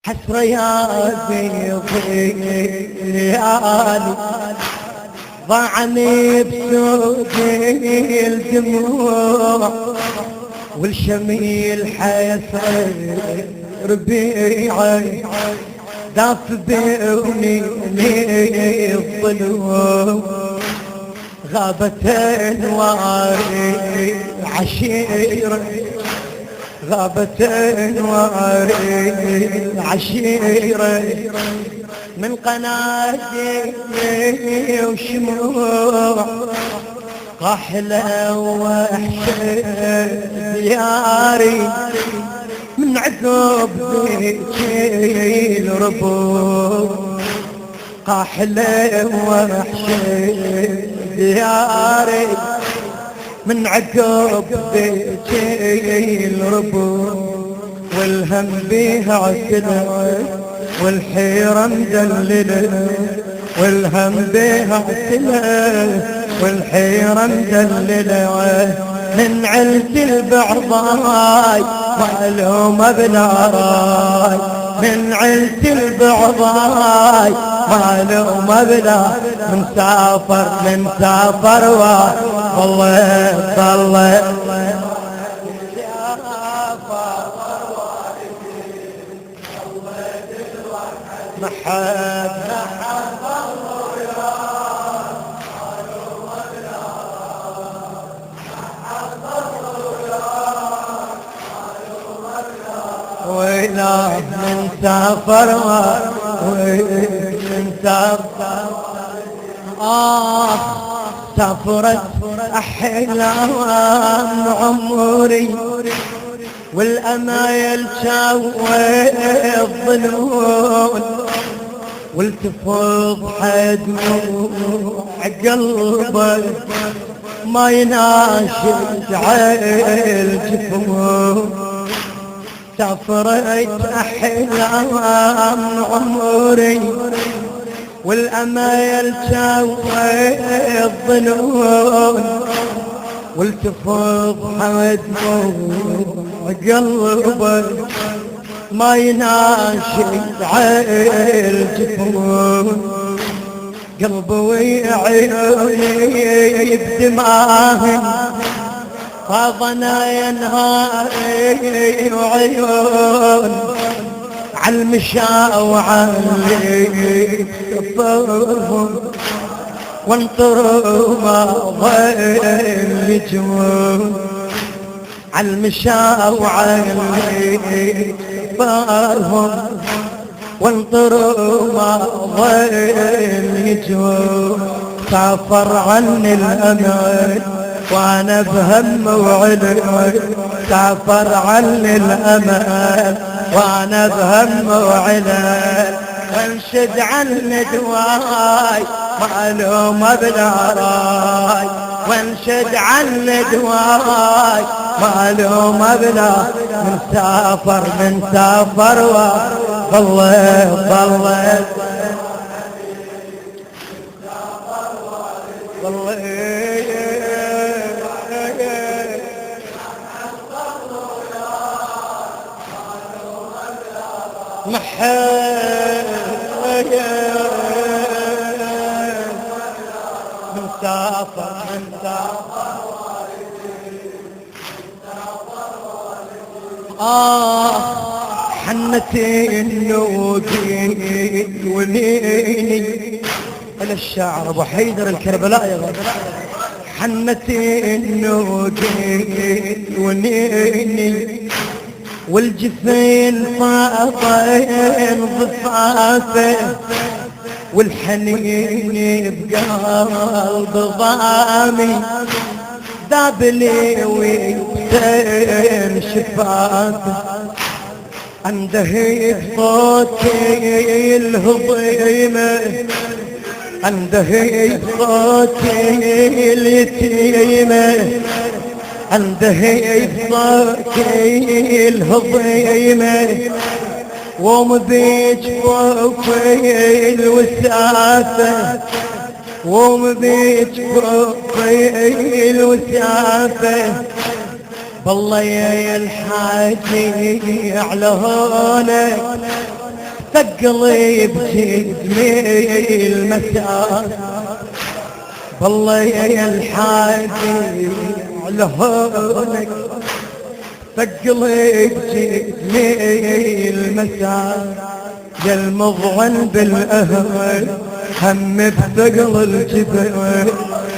حسرة يا ضيالي ضاعني بسود الدموع والشميل حيسر ربيعي داف بيوني الظلوم غابت انواري عشيرة غابت انواري عشيرة من قنادي وشموع قحلة وحشة دياري من عقب ذيك الربوع قحلة وحشة دياري من عقب ذيك الربوع والهم بيها عسلة والحيرة مدللة والهم بيها عسلة والحيرة مدللة من عيلة البعضاي معلومة بلا راي من عيلة البعضاي معلومة بلا مسافر والله صلى محب ويلا من سافر ومن سافر سافرت أحلام عمري والأمايل شاوي الظنون والتفض حدموع قلبي ما يناشد عيل جفون سافرت أحلام عمري والأمايل شاوي الظنون والتفض حدموع قلبي ما يناشد عيل جفون قلبي وعيوني بدماهم فاضنا ينهاري وعيون عالمشا وعالي كفرهم وانطروا ما ضل يجون عالمشا وعالي كفرهم وانطروا ما ضل يجون سافر عني الأمان وانا بهم وعلم سافر عني الأمان وانا بهم وعلم وانشد عني دواي معلومة بلا راي وانشد عني دواي معلومة بلا من سافر والله محب مسافر حنتي النوجي ونيني إلى الشاعر أبو حيدر الكربلاء يا غالي حنتي النوجي ونيني والجفين فاطين ضفافه والحنين بقلب ضامي ذابلي ويبتين شفاته عنده صوتي الهضيمة عنده صوتي اليتيمة عنده صوتي الهضيمة ومذيج فوقي الوسافة ومذيج فوقي الوسافة بالله يا الحاجي على هونك ثقلي بجسمي المسار والله يا الحادي على هونك ثقلي بجسمي المسار يا المضعن بالاهل هم بثقل الجبل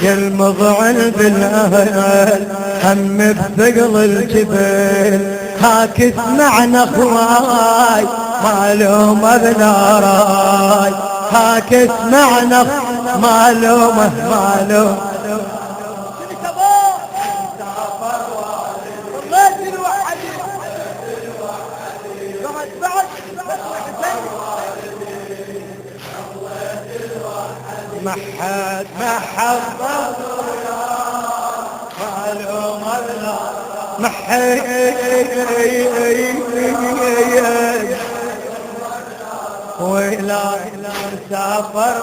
يا المضعن بالاهل هم بثقل الجبل هاك اسمعنا اخواي معلومة بلا راي هاك اسمعنا معلومة ما حد معلومة بلا ما حد ولا سافر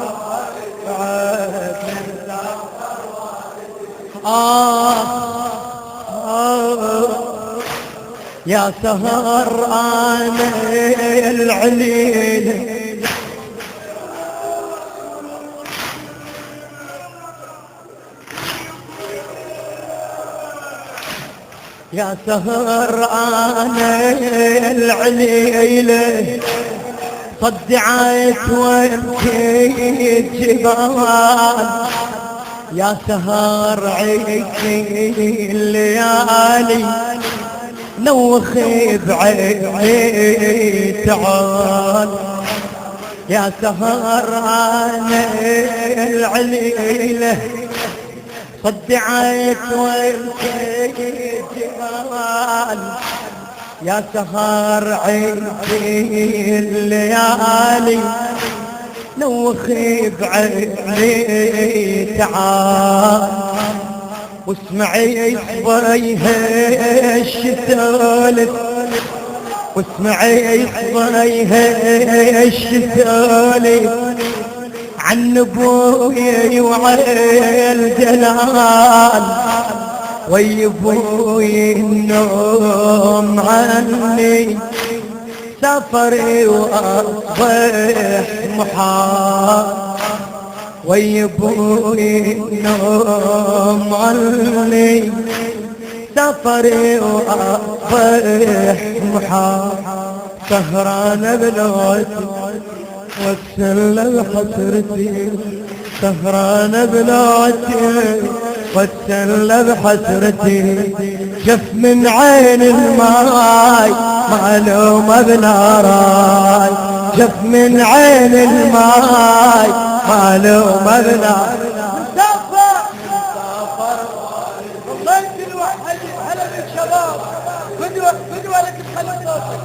يا سهر انا العليل يا سهر انا العليله صدعت وانتي جبال يا سهر عيشي الليالي نوخي بعيني تعال يا سهر انا العليله صدعت وانتي جبال يا سهر عيشي الليالي نوخي بعيني تعال واسمعي صبيها الشتالف واسمعي صبيها الشتالف عن ابوي وعيل جلال ويبوي النوم عني سفري واصبح محال ويبوي النوم عني سفري واصبح محال سهران بلوتي واتسلى بحسرتي سهران بلوتي واتسلى بحسرتي شف من عين الماي معلومة بلا راي شف من عين الماي معلومة بلا مسافر والله انت الوحيد هلا بالشباب فدوة لك تخلي صوتك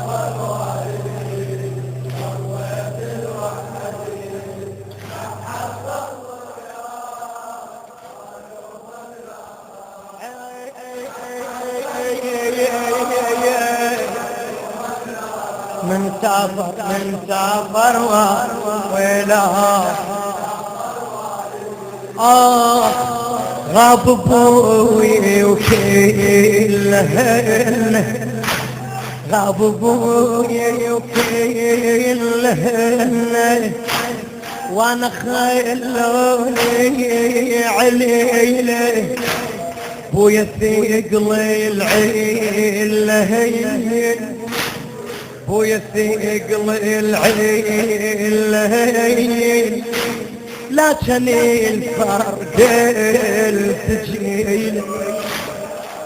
من سافر ويلا غاب ابوي وكلهن غاب ابوي وكلهن وانا خلوني عليله بويا ثقلي العيل بويا ثقلي العيل لا كان الفرق التجيل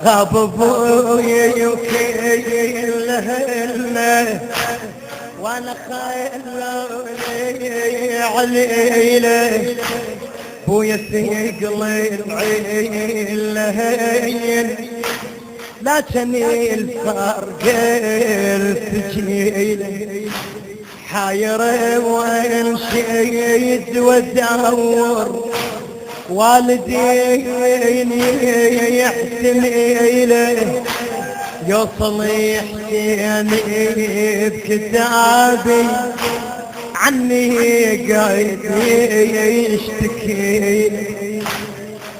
غاب ابويا وكلهن وانا خلوني عليله بويا ثقلي العيل لا كان الفرق التجيل حاير وين شيد وادور والدي يحسن إليه يوصل يحسيني بكتابي عني قايد يشتكي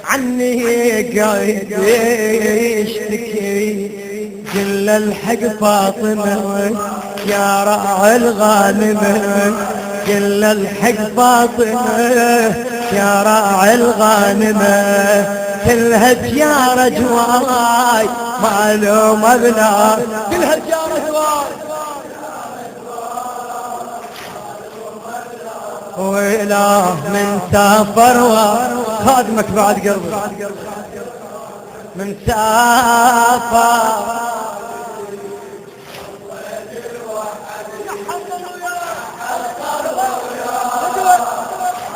عني قايد يشتكي كل الحق فاطمة يا راعي الغانمة كل الحق باطنه، يا راعي الغانمة كلها تجارة جواي معلوم ابناء، كلها تجارة جواي وإله من سافر خادمك بعد قلبي من سافر